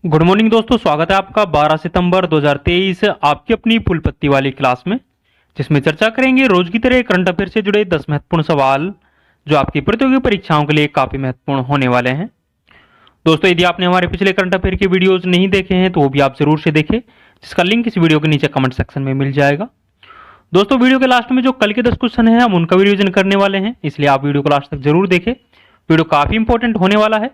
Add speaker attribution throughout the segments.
Speaker 1: Good morning दोस्तों, स्वागत है आपका 12 सितंबर 2023 आपकी अपनी फुल पत्ती वाली क्लास में, जिसमें चर्चा करेंगे रोज की तरह करंट अफेयर से जुड़े 10 महत्वपूर्ण सवाल जो आपकी प्रतियोगी परीक्षाओं के लिए काफी महत्वपूर्ण होने वाले हैं। दोस्तों, यदि आपने हमारे पिछले करंट अफेयर के वीडियोज नहीं देखे हैं तो वो भी आप जरूर से देखें, जिसका लिंक इस वीडियो के नीचे कमेंट सेक्शन में मिल जाएगा। दोस्तों, वीडियो के लास्ट में जो कल के 10 क्वेश्चन है हम उनका भी रिवीजन करने वाले हैं, इसलिए आप वीडियो को लास्ट तक जरूर देखें। वीडियो काफी इंपॉर्टेंट होने वाला है।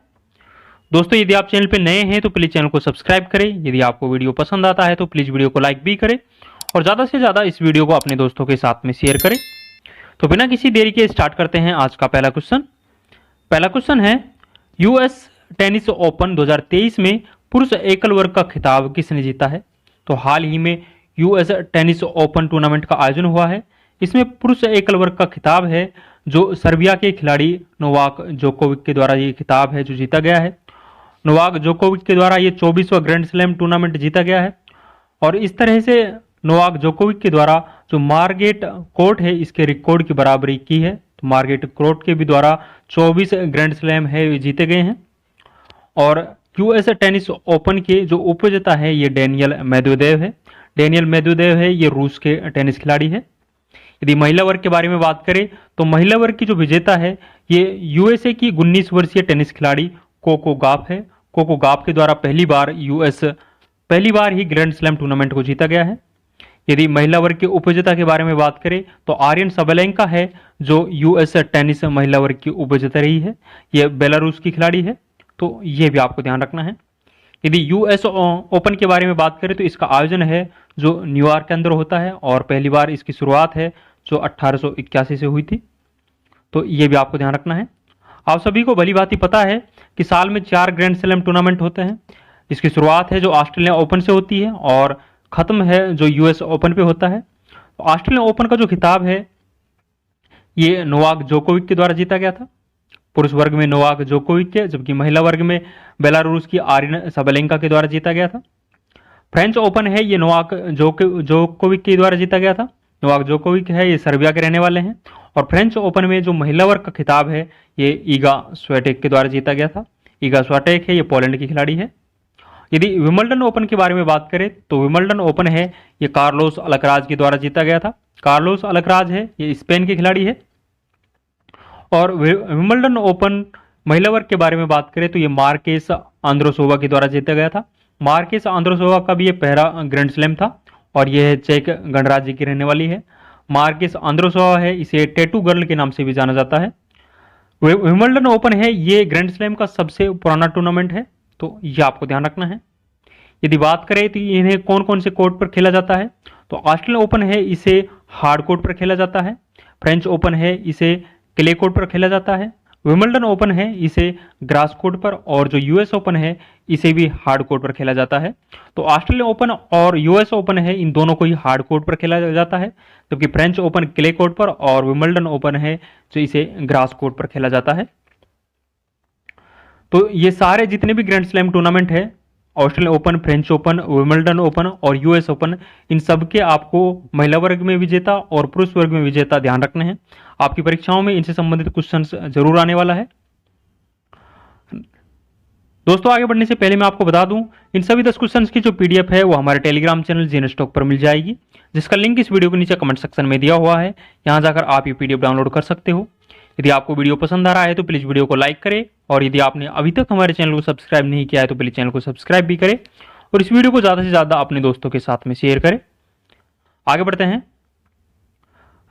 Speaker 1: दोस्तों, यदि आप चैनल पर नए हैं तो प्लीज चैनल को सब्सक्राइब करें। यदि आपको वीडियो पसंद आता है तो प्लीज वीडियो को लाइक भी करें और ज्यादा से ज्यादा इस वीडियो को अपने दोस्तों के साथ में शेयर करें। तो बिना किसी देरी के स्टार्ट करते हैं आज का पहला क्वेश्चन। पहला क्वेश्चन है, यूएस टेनिस ओपन 2023 में पुरुष एकल वर्ग का खिताब किसने जीता है? तो हाल ही में यूएस टेनिस ओपन टूर्नामेंट का आयोजन हुआ है। इसमें पुरुष एकल वर्ग का खिताब है जो सर्बिया के खिलाड़ी नोवाक जोकोविक के द्वारा ये खिताब है जो जीता गया है। नोवाक जोकोविक के द्वारा ये 24वां ग्रैंड स्लैम टूर्नामेंट जीता गया है और इस तरह से नोवाक जोकोविक के द्वारा जो मार्गेट कोर्ट है इसके रिकॉर्ड की बराबरी की है। तो मार्गेट कोर्ट के भी द्वारा 24 ग्रैंड स्लैम है ये जीते गए हैं। और यूएस टेनिस ओपन के जो उपविजेता है ये डेनियल मेदवेदेव है। डेनियल मेदवेदेव है ये रूस के टेनिस खिलाड़ी है। यदि महिला वर्ग के बारे में बात करें तो महिला वर्ग की जो विजेता है ये यूएसए की 19 वर्षीय टेनिस खिलाड़ी कोको गाफ है। कोको गाफ के द्वारा पहली बार ही ग्रैंड स्लैम टूर्नामेंट को जीता गया है। यदि महिला वर्ग के उपविजेता के बारे में बात करें तो आर्यन सबलेंका है जो यूएस टेनिस महिला वर्ग की उपविजेता रही है। यह बेलारूस की खिलाड़ी है, तो यह भी आपको ध्यान रखना है। यदि यूएस ओपन के बारे में बात करें तो इसका आयोजन है जो न्यूयॉर्क के अंदर होता है और पहली बार इसकी शुरुआत है जो 1881 से हुई थी, तो यह भी आपको ध्यान रखना है। आप सभी को भली भांति पता है कि साल में 4 ग्रैंड स्लैम टूर्नामेंट होते हैं। इसकी शुरुआत है जो ऑस्ट्रेलिया ओपन से होती है और खत्म है जो यूएस ओपन पे होता है। तो ऑस्ट्रेलिया ओपन का जो खिताब है ये नोवाक जोकोविक के द्वारा जीता गया था। पुरुष वर्ग में नोवाक जोकोविक के, जबकि महिला वर्ग में बेलारूस की आर्यन सबलेंका के द्वारा जीता गया था। फ्रेंच ओपन है ये नोवाक जोकोविक के द्वारा जीता गया था। नोवाक जोकोविक है ये सर्बिया के रहने वाले हैं। और फ्रेंच ओपन में जो महिला वर्ग का खिताब है ये ईगा स्वेटेक के द्वारा जीता गया था। ईगा स्वेटेक है ये पोलैंड की खिलाड़ी है। यदि विंबलडन ओपन के बारे में बात करें तो विंबलडन ओपन है ये कार्लोस अल्कराज के द्वारा जीता गया था। कार्लोस अल्कराज है ये स्पेन के खिलाड़ी है। और विंबलडन ओपन महिला वर्ग के बारे में बात करें तो ये मार्केस आंद्रोसोवा के द्वारा जीता गया था। मार्केस आंद्रोसोवा का भी ये पहला ग्रैंड स्लैम था और यह चेक गणराज्य की रहने वाली है। मार्केस आंद्रोसोवा है, इसे टैटू गर्ल के नाम से भी जाना जाता है। विंबलडन ओपन है ये ग्रैंड स्लैम का सबसे पुराना टूर्नामेंट है, तो ये आपको ध्यान रखना है। यदि बात करें तो इन्हें कौन कौन से कोर्ट पर खेला जाता है तो ऑस्ट्रेलियन ओपन है इसे हार्ड कोर्ट पर खेला जाता है। फ्रेंच ओपन है इसे क्ले कोर्ट पर खेला जाता है। विंबलडन ओपन है इसे ग्रास कोर्ट पर और जो यूएस ओपन है इसे भी हार्ड कोर्ट पर खेला जाता है। तो ऑस्ट्रेलियन ओपन और यूएस ओपन है इन दोनों को ही हार्ड कोर्ट पर खेला जाता है, जबकि फ्रेंच ओपन क्ले कोर्ट पर और विंबलडन ओपन है जो इसे ग्रास कोर्ट पर खेला जाता है। तो ये सारे जितने भी ग्रैंड स्लैम टूर्नामेंट है, Australian open, French open, Wimbledon open और यूएस ओपन, इन सब के आपको महिला वर्ग में विजेता और पुरुष वर्ग में विजेता ध्यान रखने हैं। आपकी परीक्षाओं में इनसे संबंधित क्वेश्चंस जरूर आने वाला है। दोस्तों, आगे बढ़ने से पहले मैं आपको बता दूं इन सभी 10 क्वेश्चंस की जो पीडीएफ है वो हमारे टेलीग्राम चैनल जीएन स्टॉक पर मिल जाएगी, जिसका लिंक इस वीडियो के नीचे कमेंट सेक्शन में दिया हुआ है। यहां जाकर आप ये पीडीएफ डाउनलोड कर सकते हो। यदि आपको वीडियो पसंद आ रहा है तो प्लीज वीडियो को लाइक करें और यदि आपने अभी तक हमारे चैनल को सब्सक्राइब नहीं किया है तो प्लीज चैनल को सब्सक्राइब भी करें और इस वीडियो को ज्यादा से ज्यादा अपने दोस्तों के साथ में शेयर करें। आगे बढ़ते हैं।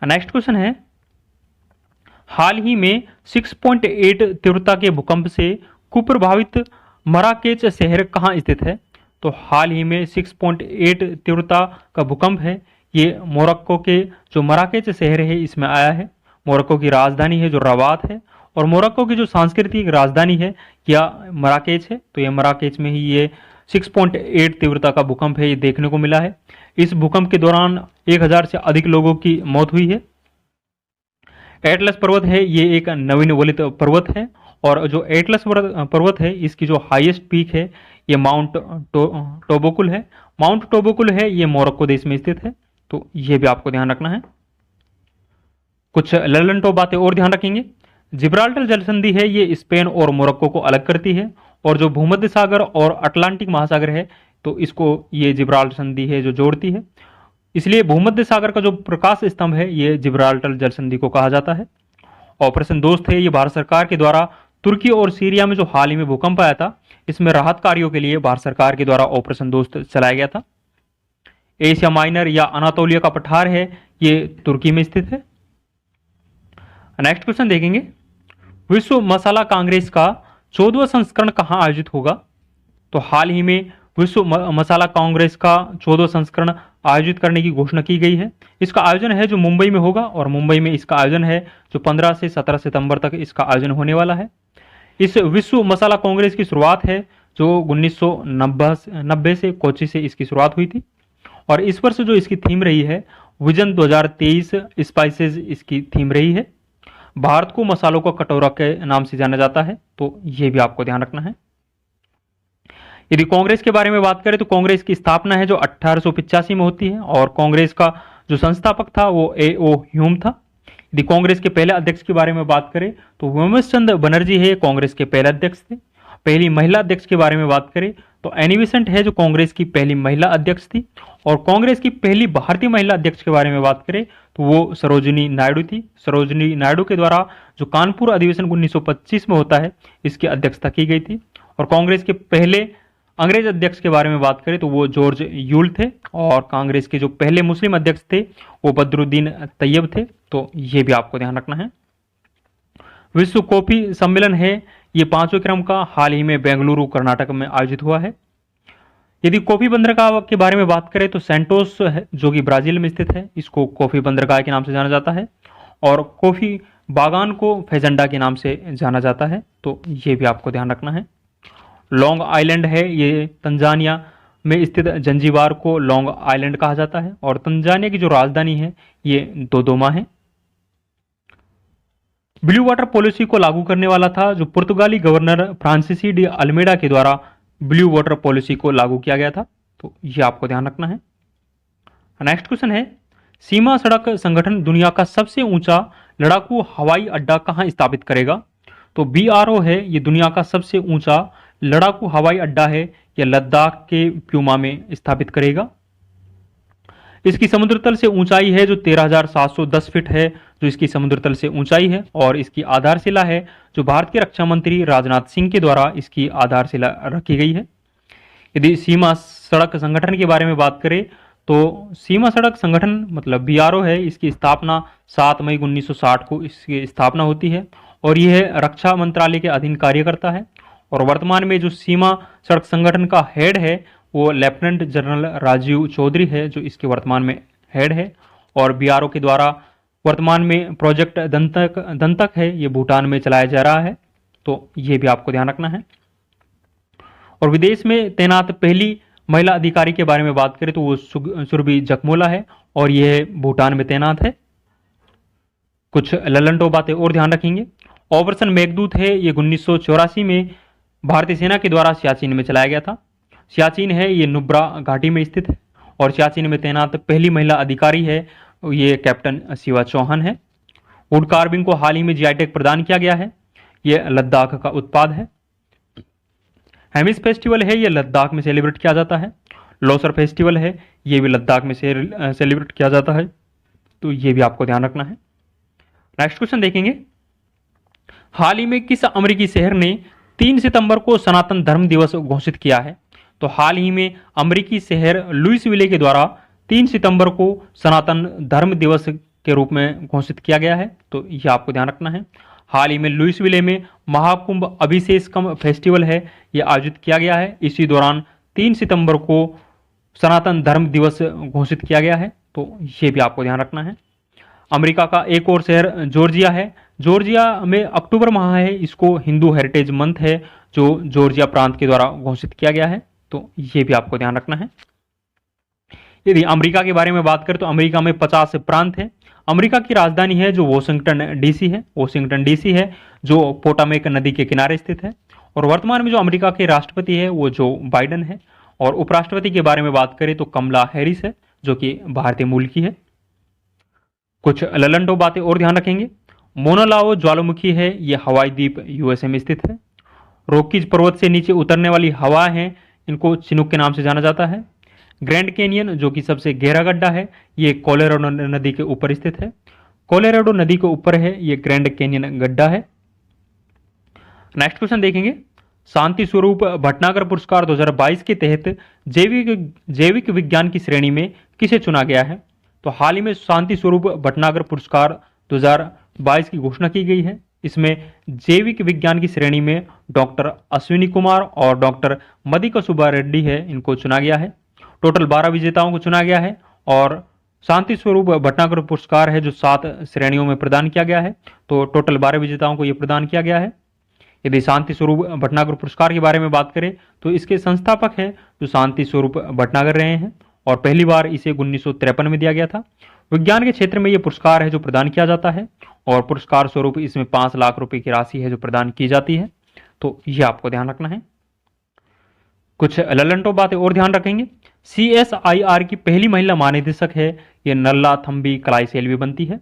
Speaker 1: नेक्स्ट क्वेश्चन है, हाल ही में 6.8 तीव्रता के भूकंप से कुप्रभावित मराकेच शहर कहाँ स्थित है? तो हाल ही में 6.8 तीव्रता का भूकंप है ये मोरक्को के जो मराकेच शहर है इसमें आया है। मोरक्को की राजधानी है जो रबात है और मोरक्को की जो सांस्कृतिक राजधानी है या मराकेच है, तो ये मराकेच में ही ये 6.8 तीव्रता का भूकंप है ये देखने को मिला है। इस भूकंप के दौरान 1000 से अधिक लोगों की मौत हुई है। एटलस पर्वत है ये एक नवीनवलित पर्वत है और जो एटलस पर्वत है इसकी जो हाईएस्ट पीक है ये माउंट टोबोकुल है। माउंट टोबोकुल है ये मोरक्को देश में स्थित है, तो ये भी आपको ध्यान रखना है। कुछ ललन टॉप बातें और ध्यान रखेंगे। जिब्राल्टर जल संधि है ये स्पेन और मोरक्को को अलग करती है और जो भूमध्य सागर और अटलांटिक महासागर है तो इसको ये जिब्राल्टर संधि है जो जोड़ती है। इसलिए भूमध्य सागर का जो प्रकाश स्तंभ है ये जिब्राल्टर जल संधि को कहा जाता है। ऑपरेशन दोस्त है ये भारत सरकार के द्वारा तुर्की और सीरिया में जो हाल ही में भूकंप आया था इसमें राहत कार्यों के लिए भारत सरकार के द्वारा ऑपरेशन दोस्त चलाया गया था। एशिया माइनर या अनातोलिया का पठार है ये तुर्की में स्थित है। नेक्स्ट क्वेश्चन देखेंगे, विश्व मसाला कांग्रेस का 14वां संस्करण कहां आयोजित होगा? तो हाल ही में विश्व मसाला कांग्रेस का 14वां संस्करण आयोजित करने की घोषणा की गई है। इसका आयोजन है जो मुंबई में होगा और मुंबई में इसका आयोजन है जो 15 से 17 सितंबर तक इसका आयोजन होने वाला है। इस विश्व मसाला कांग्रेस की शुरुआत है जो 1990 से कोच्चि से इसकी शुरुआत हुई थी और इस वर्ष जो इसकी थीम रही है विजन 2023 स्पाइसेस इसकी थीम रही है। भारत को मसालों का कटोरा के नाम से जाना जाता है, तो यह भी आपको ध्यान रखना है। यदि कांग्रेस के बारे में बात करें तो कांग्रेस की स्थापना है जो 1885 में होती है और कांग्रेस का जो संस्थापक था वो A.O. ह्यूम था। यदि कांग्रेस के पहले अध्यक्ष के बारे में बात करें तो हेमचंद चंद्र बनर्जी है कांग्रेस के पहले अध्यक्ष थे। पहली महिला अध्यक्ष के बारे में बात करें तो एनी बेसेंट है जो कांग्रेस की पहली महिला अध्यक्ष थी और कांग्रेस की पहली भारतीय महिला अध्यक्ष के बारे में बात करें तो वो सरोजिनी नायडू थी। सरोजिनी नायडू के द्वारा जो कानपुर अधिवेशन 1925 में होता है इसकी अध्यक्षता की गई थी। और कांग्रेस के पहले अंग्रेज अध्यक्ष के बारे में बात करें तो वो जॉर्ज यूल थे और कांग्रेस के जो पहले मुस्लिम अध्यक्ष थे वो बदरुद्दीन तैयब थे, तो ये भी आपको ध्यान रखना है। विश्व कॉफी सम्मेलन है ये 5वें क्रम का हाल ही में बेंगलुरु कर्नाटक में आयोजित हुआ है। यदि कॉफी बंदरगाह के बारे में बात करें तो सेंटोस है जो कि ब्राजील में स्थित है, इसको कॉफी बंदरगाह के नाम से जाना जाता है और कॉफी बागान को फेजेंडा के नाम से जाना जाता है, तो ये भी आपको ध्यान रखना है। लॉन्ग आइलैंड है ये तंजानिया में स्थित जंजीबार को लॉन्ग आइलैंड कहा जाता है और तंजानिया की जो राजधानी है ये दोदोमा है। ब्लू वाटर पॉलिसी को लागू करने वाला था जो पुर्तगाली गवर्नर फ्रांसिसी डी अल्मेडा के द्वारा ब्लू वाटर पॉलिसी को लागू किया गया था, तो ये आपको ध्यान रखना है। नेक्स्ट क्वेश्चन है, सीमा सड़क संगठन दुनिया का सबसे ऊंचा लड़ाकू हवाई अड्डा कहां स्थापित करेगा? तो BRO है ये दुनिया का सबसे ऊंचा लड़ाकू हवाई अड्डा है, यह लद्दाख के प्यूमा में स्थापित करेगा। इसकी समुद्र तल से ऊंचाई है जो 13,710 फीट है जो इसकी समुद्र तल से ऊंचाई है और इसकी आधारशिला है जो भारत के रक्षा मंत्री राजनाथ सिंह के द्वारा इसकी आधारशिला रखी गई है। यदि सीमा सड़क संगठन के बारे में बात करें तो सीमा सड़क संगठन मतलब BRO है, इसकी स्थापना 7 मई 1960 को इसकी स्थापना होती है और यह रक्षा मंत्रालय के अधीन कार्य करता है और वर्तमान में जो सीमा सड़क संगठन का हेड है वो लेफ्टिनेंट जनरल राजीव चौधरी है जो इसके वर्तमान में हेड है और BRO के द्वारा वर्तमान में प्रोजेक्ट दंतक है ये भूटान में चलाया जा रहा है, तो ये भी आपको ध्यान रखना है। और विदेश में तैनात पहली महिला अधिकारी के बारे में बात करें तो वो सुरभि जखमोला है और यह भूटान में तैनात है। कुछ ललंटो बातें और ध्यान रखेंगे। ऑपरेशन मेघदूत है ये 1984 में भारतीय सेना के द्वारा सियाचिन में चलाया गया था। सियाचिन है ये नुब्रा घाटी में स्थित है और सियाचिन में तैनात पहली महिला अधिकारी है ये कैप्टन शिवा चौहान है। वुड कार्विंग को हाल ही में GI टैग प्रदान किया गया है, ये लद्दाख का उत्पाद है। हेमिस फेस्टिवल है ये लद्दाख में सेलिब्रेट किया जाता है। लोसर फेस्टिवल है ये भी लद्दाख में सेलिब्रेट किया जाता है, तो ये भी आपको ध्यान रखना है। नेक्स्ट क्वेश्चन देखेंगे, हाल ही में किस अमेरिकी शहर ने 3 सितंबर को सनातन धर्म दिवस घोषित किया है? तो हाल ही में अमेरिकी शहर लुइसविले के द्वारा 3 सितंबर को सनातन धर्म दिवस के रूप में घोषित किया गया है, तो यह आपको ध्यान रखना है। हाल ही में लुइसविले में महाकुंभ अभिषेकम फेस्टिवल है यह आयोजित किया गया है। इसी दौरान 3 सितंबर को सनातन धर्म दिवस घोषित किया गया है, तो ये भी आपको ध्यान रखना है। अमेरिका का एक और शहर जॉर्जिया है। जॉर्जिया में अक्टूबर माह है, इसको हिंदू हेरिटेज मंथ है जो जॉर्जिया प्रांत के द्वारा घोषित किया गया है, तो ये भी आपको ध्यान रखना है। यदि अमेरिका के बारे में बात करें तो अमेरिका में 50 प्रांत हैं। अमेरिका की राजधानी है जो वॉशिंगटन डीसी है। वॉशिंगटन डीसी है जो पोटामेक नदी के किनारे स्थित है और वर्तमान में जो अमेरिका के राष्ट्रपति है वो जो बाइडन है और उपराष्ट्रपति के बारे में बात करें तो कमला हैरिस है जो कि भारतीय मूल की है। कुछ ललंटो बातें और ध्यान रखेंगे। मोना लाओ ज्वालामुखी है ये हवाई द्वीप USA में स्थित है। रॉकीज पर्वत से नीचे उतरने वाली हवा है, इनको चिनूक के नाम से जाना जाता है। ग्रैंड कैनियन जो कि सबसे गहरा गड्ढा है, ये कोलोराडो नदी के ऊपर स्थित है। कोलोराडो नदी के ऊपर है ये ग्रैंड कैनियन गड्ढा है। नेक्स्ट क्वेश्चन देखेंगे, शांति स्वरूप भटनागर पुरस्कार 2022 के तहत जैविक विज्ञान की श्रेणी में किसे चुना गया है? तो हाल ही में शांति स्वरूप भटनागर पुरस्कार 2022 की घोषणा की गई है। इसमें जैविक विज्ञान की श्रेणी में डॉक्टर अश्विनी कुमार और डॉक्टर मदिका सुब्बा रेड्डी है, इनको चुना गया है। टोटल 12 विजेताओं को चुना गया है और शांति स्वरूप भटनागर पुरस्कार है जो 7 श्रेणियों में प्रदान किया गया है, तो टोटल 12 विजेताओं को यह प्रदान किया गया है। यदि शांति स्वरूप भटनागर पुरस्कार के बारे में बात करें तो इसके संस्थापक है जो शांति स्वरूप भटनागर रहे हैं और पहली बार इसे 1953 में दिया गया था। विज्ञान के क्षेत्र में यह पुरस्कार है जो प्रदान किया जाता है और पुरस्कार स्वरूप इसमें 5 लाख रुपए की राशि है जो प्रदान की जाती है, तो यह आपको ध्यान रखना है। कुछ लल्लनटो बातें और ध्यान रखेंगे। CSIR की पहली महिला महानिदेशक है ये नल्ला थम्बी कलाईसेल्वी बनती है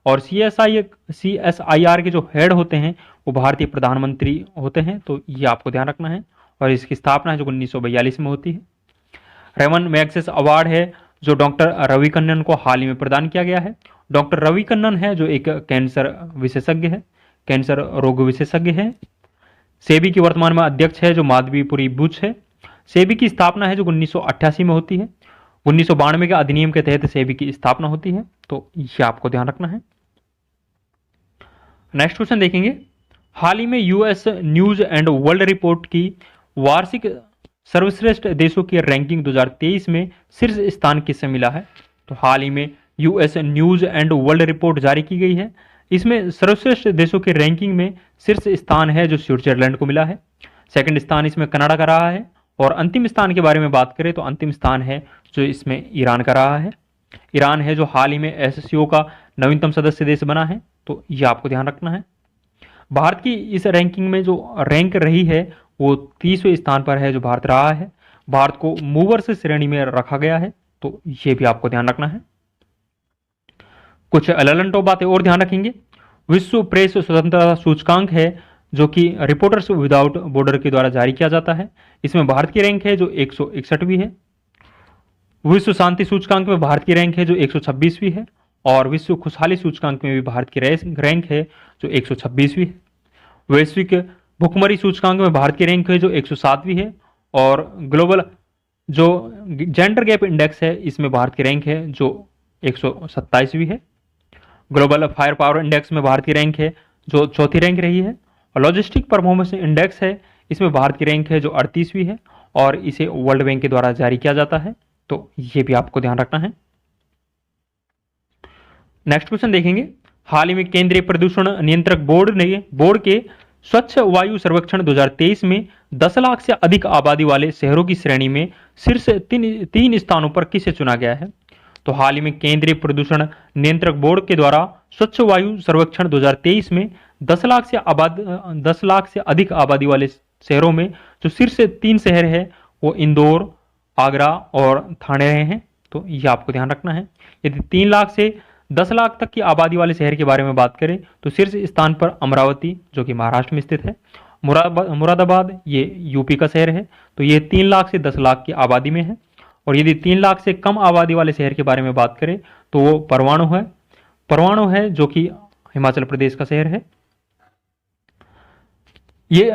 Speaker 1: और CSIR के जो हेड होते हैं वो भारतीय प्रधानमंत्री होते हैं, तो ये आपको ध्यान रखना है और इसकी स्थापना है जो 1942 में होती है। रेमन मैग्सेस अवार्ड है जो डॉक्टर रवि कन्नन को हाल ही में प्रदान किया गया है। डॉक्टर रवि कन्नन है जो एक कैंसर विशेषज्ञ है, कैंसर रोग विशेषज्ञ है। सेबी की वर्तमान में अध्यक्ष है जो माधवीपुरी बुच है। सेबी की स्थापना है जो 1988 में होती है। 1992 के अधिनियम के तहत सेबी की स्थापना होती है, तो यह आपको ध्यान रखना है। नेक्स्ट क्वेश्चन देखेंगे, हाल ही में US news and world report की वार्षिक सर्वश्रेष्ठ देशों की रैंकिंग 2023 में शीर्ष स्थान किसे मिला है? तो हाल ही में US news and world report जारी की गई है। इसमें सर्वश्रेष्ठ देशों की रैंकिंग में शीर्ष स्थान है जो स्विट्जरलैंड को मिला है। सेकंड स्थान इसमें कनाडा का रहा है और अंतिम स्थान के बारे में बात करें तो अंतिम स्थान है जो इसमें ईरान का रहा है। ईरान है जो हाल ही में एससीओ का नवीनतम सदस्य देश बना है, तो यह आपको ध्यान रखना है। भारत की इस रैंकिंग में जो रैंक रही है वो 30वें स्थान पर है जो भारत रहा है। भारत को मूवर्स श्रेणी में रखा गया है, तो यह भी आपको ध्यान रखना है। कुछ लल्लनटो बातें और ध्यान रखेंगे। विश्व प्रेस स्वतंत्रता सूचकांक है जो कि रिपोर्टर्स विदाउट बॉर्डर के द्वारा जारी किया जाता है। इसमें भारत की रैंक है जो 161वीं है। विश्व शांति सूचकांक में भारत की रैंक है जो 126वीं है और विश्व खुशहाली सूचकांक में भी भारत की रैंक है जो 126वीं है। वैश्विक भुखमरी सूचकांक में भारत की रैंक है जो 107वीं है और ग्लोबल जो जेंडर गैप इंडेक्स है इसमें भारत की रैंक है जो 127वीं है। ग्लोबल फायर पावर इंडेक्स में भारत की रैंक है जो चौथी रैंक रही है और लॉजिस्टिक परफॉर्मेंस इंडेक्स है इसमें भारत की रैंक है जो 38वीं है और इसे वर्ल्ड बैंक के द्वारा जारी किया जाता है, तो ये भी आपको ध्यान रखना है। नेक्स्ट क्वेश्चन देखेंगे, हाल ही में केंद्रीय प्रदूषण नियंत्रक बोर्ड के स्वच्छ वायु सर्वेक्षण 2023 में 10 लाख से अधिक आबादी वाले शहरों की श्रेणी में शीर्ष तीन स्थानों पर किसे चुना गया है? तो हाल ही में केंद्रीय प्रदूषण नियंत्रक बोर्ड के द्वारा स्वच्छ वायु सर्वेक्षण 2023 में 10 लाख से अधिक आबादी वाले शहरों में जो शीर्ष 3 शहर है वो इंदौर, आगरा और थाने रहे हैं, तो ये आपको ध्यान रखना है। यदि 3 लाख से 10 लाख तक की आबादी वाले शहर के बारे में बात करें तो शीर्ष स्थान पर अमरावती जो कि महाराष्ट्र में स्थित है। मुरादाबाद ये यूपी का शहर है, तो ये 3 लाख से 10 लाख की आबादी में है। और यदि 3 लाख से कम आबादी वाले शहर के बारे में बात करें तो वो परवाणु है जो कि हिमाचल प्रदेश का शहर है। ये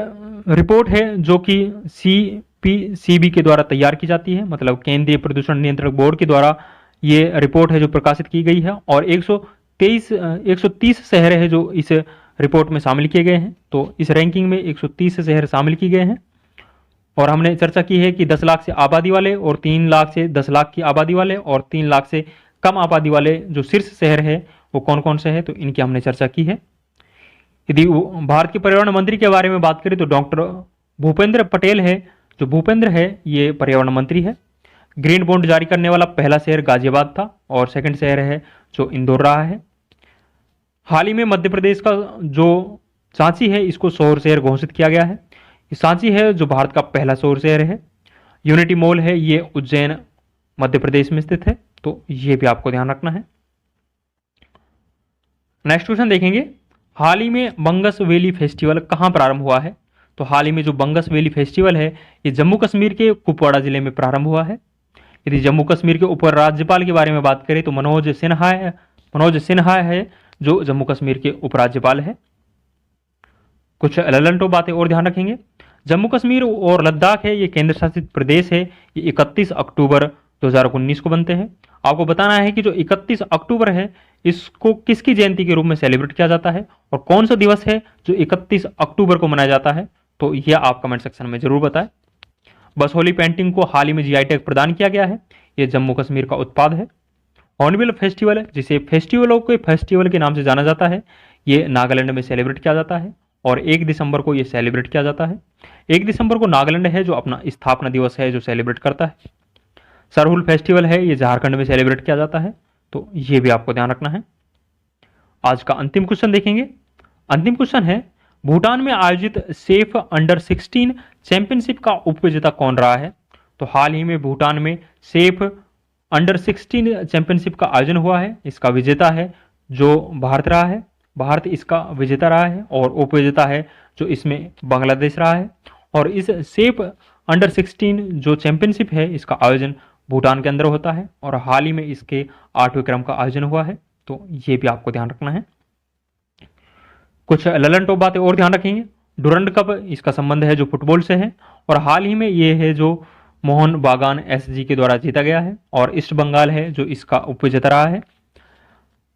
Speaker 1: रिपोर्ट है जो कि CPCB के द्वारा तैयार की जाती है, मतलब केंद्रीय प्रदूषण नियंत्रक बोर्ड के द्वारा ये रिपोर्ट है जो प्रकाशित की गई है और 130 शहर है जो इस रिपोर्ट में शामिल किए गए हैं। तो इस रैंकिंग में 130 शहर शामिल किए गए हैं और हमने चर्चा की है कि 10 लाख से आबादी वाले और 3 लाख से 10 लाख की आबादी वाले और 3 लाख से कम आबादी वाले जो शीर्ष शहर है वो कौन कौन से हैं, तो इनकी हमने चर्चा की है। यदि भारत के पर्यावरण मंत्री के बारे में बात करें तो डॉक्टर भूपेंद्र पटेल है, जो भूपेंद्र है ये पर्यावरण मंत्री है। ग्रीन बॉन्ड जारी करने वाला पहला शहर गाजियाबाद था और सेकंड शहर है जो इंदौर रहा है। हाल ही में मध्य प्रदेश का जो सांची है इसको शहर शहर घोषित किया गया है। सांची है जो भारत का पहला शहर शहर है। यूनिटी मॉल है ये उज्जैन मध्य प्रदेश में स्थित है, तो ये भी आपको ध्यान रखना है। नेक्स्ट क्वेश्चन देखेंगे, हाल ही में बंगस वैली फेस्टिवल कहाँ प्रारंभ हुआ है? तो हाल ही में जो बंगस वैली फेस्टिवल है ये जम्मू कश्मीर के कुपवाड़ा जिले में प्रारंभ हुआ है। यदि जम्मू कश्मीर के उप राज्यपाल के बारे में बात करें तो मनोज सिन्हा है जो जम्मू कश्मीर के उपराज्यपाल है। कुछ ललंटो बातें और ध्यान रखेंगे। जम्मू कश्मीर और लद्दाख है ये केंद्र शासित प्रदेश है, ये 31 अक्टूबर 2019 को बनते हैं। आपको बताना है कि जो 31 अक्टूबर है इसको किसकी जयंती के रूप में सेलिब्रेट किया जाता है और कौन सा दिवस है जो 31 अक्टूबर को मनाया जाता है, तो यह आप कमेंट सेक्शन में जरूर बताएं। बसोली पेंटिंग को हाल ही में जीआई टैग प्रदान किया गया है, ये जम्मू कश्मीर का उत्पाद है। हॉर्नबिल फेस्टिवल है जिसे फेस्टिवलों के फेस्टिवल के नाम से जाना जाता है, ये नागालैंड में सेलिब्रेट किया जाता है और 1 दिसंबर को ये सेलिब्रेट किया जाता है। 1 दिसंबर को नागालैंड है जो अपना स्थापना दिवस है जो सेलिब्रेट करता है। सरहुल फेस्टिवल है ये झारखंड में सेलिब्रेट किया जाता है, तो ये भी आपको ध्यान रखना है। आज का अंतिम क्वेश्चन देखेंगे। अंतिम क्वेश्चन है भूटान में आयोजित सेफ अंडर 16 चैंपियनशिप का उपविजेता कौन रहा है? तो हाल ही में भूटान में सेफ अंडर 16 चैंपियनशिप का आयोजन हुआ है, इसका विजेता है जो भारत रहा है। भारत इसका विजेता रहा है और उपविजेता है जो इसमें बांग्लादेश रहा है। और इस सेफ अंडर 16 जो चैंपियनशिप है इसका आयोजन भूटान के अंदर होता है और हाल ही में इसके 8वें क्रम का आयोजन हुआ है, तो ये भी आपको ध्यान रखना है। कुछ ललन टॉप बातें और ध्यान रखेंगे। डुरंड कप इसका संबंध है जो फुटबॉल से है और हाल ही में ये है जो मोहन बागान एसजी के द्वारा जीता गया है और ईस्ट बंगाल है जो इसका उपविजेता रहा है।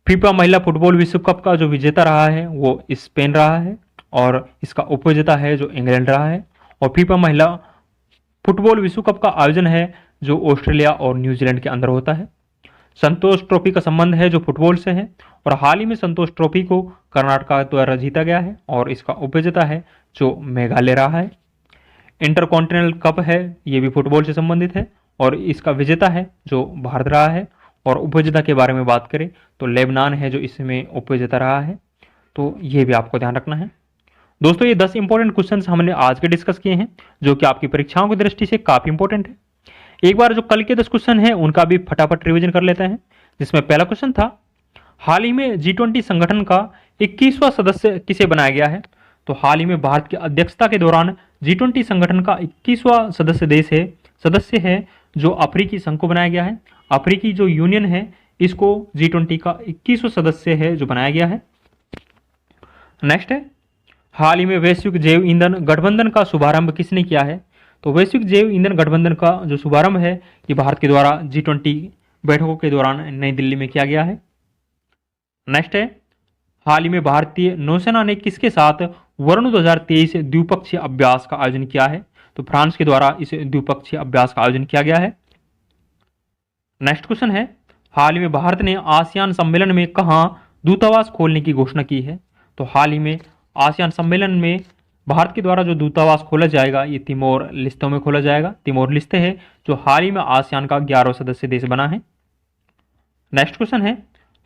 Speaker 1: फीफा महिला फुटबॉल विश्व कप का जो विजेता रहा है वो स्पेन रहा है और इसका उपविजेता है जो इंग्लैंड रहा है। और फीफा महिला फुटबॉल विश्व कप का आयोजन है जो ऑस्ट्रेलिया और न्यूजीलैंड के अंदर होता है। संतोष ट्रॉफी का संबंध है जो फुटबॉल से है और हाल ही में संतोष ट्रॉफी को कर्नाटक द्वारा जीता गया है और इसका उपविजेता है जो मेघालय रहा है। इंटरकॉन्टिनेंटल कप है ये भी फुटबॉल से संबंधित है और इसका विजेता है जो भारत रहा है। और उपविजेता के बारे में बात करें तो लेबनान है जो इसमें उपविजेता रहा है, तो ये भी आपको ध्यान रखना है। दोस्तों ये 10 इंपॉर्टेंट क्वेश्चंस हमने आज के डिस्कस किए हैं जो कि आपकी परीक्षाओं की दृष्टि से काफी इंपॉर्टेंट है। एक बार जो कल के 10 क्वेश्चन है उनका भी फटाफट रिवीजन कर लेते हैं, जिसमें पहला क्वेश्चन था हाल ही में G20 संगठन का 21वां सदस्य किसे बनाया गया है? तो हाल ही में भारत की अध्यक्षता के दौरान G20 संगठन का 21वां सदस्य है जो अफ्रीकी संघ को बनाया गया है। अफ्रीकी जो यूनियन है इसको G20 का 21वां सदस्य है जो बनाया गया है। नेक्स्ट है हाल ही में वैश्विक जैव ईंधन गठबंधन का शुभारंभ किसने किया है? तो वैश्विक जैव ईंधन गठबंधन का जो शुभारंभ है ये भारत के द्वारा G20 बैठकों के दौरान नई दिल्ली में किया गया है। नेक्स्ट है हाल ही में भारतीय नौसेना ने किसके साथ वरुण 2023 द्विपक्षीय अभ्यास का आयोजन किया है? तो फ्रांस के द्वारा इस द्विपक्षीय अभ्यास का आयोजन किया गया है। नेक्स्ट क्वेश्चन है हाल ही में भारत ने आसियान सम्मेलन में कहां दूतावास खोलने की घोषणा की है? तो हाल ही में आसियान सम्मेलन में भारत के द्वारा जो दूतावास खोला जाएगा ये तिमोर लिस्ते में खोला जाएगा। तिमोर लिस्ते है जो हाल ही में आसियान का 11वां सदस्य देश बना है। नेक्स्ट क्वेश्चन है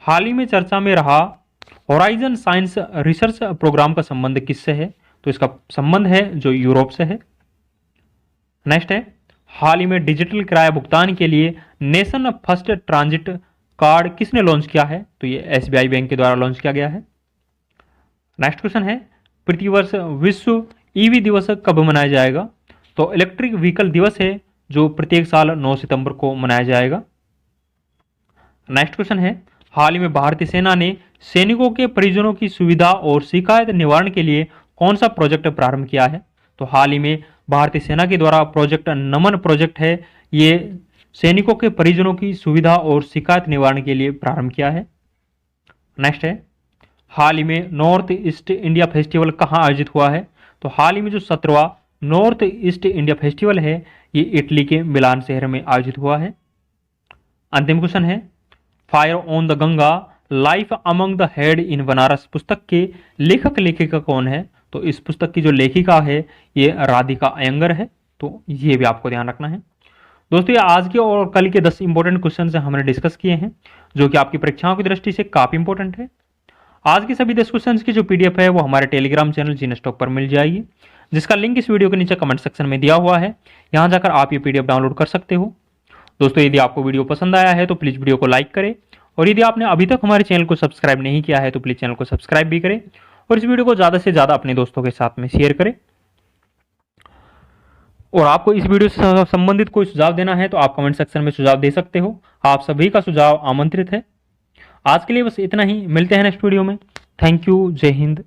Speaker 1: हाल ही में चर्चा में रहा होराइजन साइंस रिसर्च प्रोग्राम का संबंध किससे है? तो इसका संबंध है जो यूरोप से है। नेक्स्ट है हाल ही में डिजिटल किराया भुगतान के लिए नेशन फर्स्ट ट्रांजिट कार्ड किसने लॉन्च किया है? तो ये एसबीआई बैंक के द्वारा लॉन्च किया गया है। नेक्स्ट क्वेश्चन है प्रतिवर्ष विश्व ईवी दिवस कब मनाया जाएगा? तो इलेक्ट्रिक व्हीकल दिवस है जो प्रत्येक साल 9 सितंबर को मनाया जाएगा। नेक्स्ट क्वेश्चन है हाल ही में भारतीय सेना ने सैनिकों के परिजनों की सुविधा और शिकायत निवारण के लिए कौन सा प्रोजेक्ट प्रारंभ किया है? तो हाल ही में भारतीय सेना के द्वारा प्रोजेक्ट नमन प्रोजेक्ट है ये सैनिकों के परिजनों की सुविधा और शिकायत निवारण के लिए प्रारंभ किया है। नेक्स्ट है हाल ही में नॉर्थ ईस्ट इंडिया फेस्टिवल कहाँ आयोजित हुआ है? तो हाल ही में जो 17वां नॉर्थ ईस्ट इंडिया फेस्टिवल है ये इटली के मिलान शहर में आयोजित हुआ है। अंतिम क्वेश्चन है fire on the Ganga life among the head in Banaras पुस्तक के लेखक लेखिका कौन है? तो इस पुस्तक की जो लेखिका है ये राधिका अयंगर है, तो ये भी आपको ध्यान रखना है। दोस्तों ये आज के और कल के 10 इंपॉर्टेंट क्वेश्चन हमने डिस्कस किए हैं जो कि आपकी परीक्षाओं की दृष्टि से काफी इंपॉर्टेंट है। आज के सभी 10 क्वेश्चंस की जो पीडीएफ है वो हमारे टेलीग्राम चैनल जीनस्टॉक पर मिल जाएगी, जिसका लिंक इस वीडियो के नीचे कमेंट सेक्शन में दिया हुआ है। यहां जाकर आप ये पीडीएफ डाउनलोड कर सकते हो। दोस्तों यदि आपको वीडियो पसंद आया है तो प्लीज वीडियो को लाइक करें और यदि आपने अभी तक हमारे चैनल को सब्सक्राइब नहीं किया है तो प्लीज चैनल को सब्सक्राइब भी करें और इस वीडियो को ज़्यादा से ज़्यादा अपने दोस्तों के साथ में शेयर करें। और आपको इस वीडियो से संबंधित कोई सुझाव देना है तो आप कमेंट सेक्शन में सुझाव दे सकते हो। आप सभी का सुझाव आमंत्रित है। आज के लिए बस इतना ही, मिलते हैं नेक्स्ट वीडियो में। थैंक यू, जय हिंद।